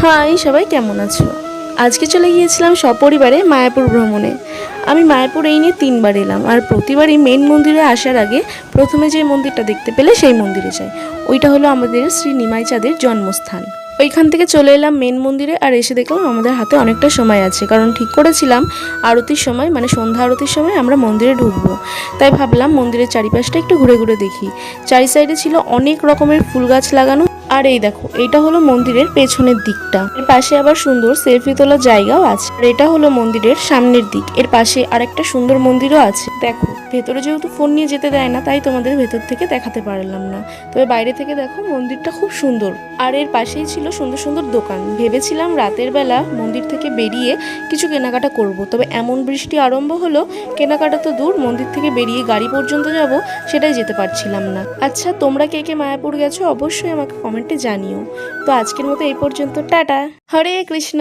High সবাই, কেমন আছো? আজকে চলে গিয়েছিলাম সপরিবারে মায়াপুর ভ্রমণে। আমি মায়াপুর এই নিয়ে 3বার এলাম, আর প্রতিবারই মেন মন্দিরে আসার আগে প্রথমে যে মন্দিরটা দেখতে পেলে সেই মন্দিরে যাই। ওইটা হলো আমাদের শ্রী নিমাই চাঁদের জন্মস্থান। ওইখান থেকে চলে এলাম মেন মন্দিরে, আর এসে দেখলাম আমাদের হাতে অনেকটা সময় আছে, কারণ ঠিক করেছিলাম আরতির সময় মানে সন্ধ্যা আরতির সময় আমরা মন্দিরে ঢুকবো। তাই ভাবলাম মন্দিরের চারিপাশটা একটু ঘুরে ঘুরে দেখি। চারি সাইডে ছিল অনেক রকমের ফুল গাছ লাগানো। আর এই দেখো, এটা হলো মন্দিরের পেছনের দিকটা। এর পাশে আবার সুন্দর সেলফি তোলার জায়গাও আছে। আর এটা হলো মন্দিরের সামনের দিক। এর পাশে আরেকটা সুন্দর মন্দিরও আছে। দেখো, ভেতরে যেহেতু ফোন নিয়ে যেতে দেয় না, তাই তোমাদের ভেতর থেকে দেখাতে পারলাম না। তবে বাইরে থেকে দেখো মন্দিরটা খুব সুন্দর। আর এর পাশেই ছিল সুন্দর সুন্দর দোকান। ভেবেছিলাম রাতের বেলা মন্দির থেকে বেরিয়ে কিছু কেনাকাটা করব, তবে এমন বৃষ্টি আরম্ভ হলো, কেনাকাটা তো দূর, মন্দির থেকে বেরিয়ে গাড়ি পর্যন্ত যাব সেটাই যেতে পারছিলাম না। আচ্ছা, তোমরা কে কে মায়াপুর গেছো অবশ্যই আমাকে কমেন্টে জানিও। তো আজকের মতো এই পর্যন্ত, টাটা। হরে কৃষ্ণ।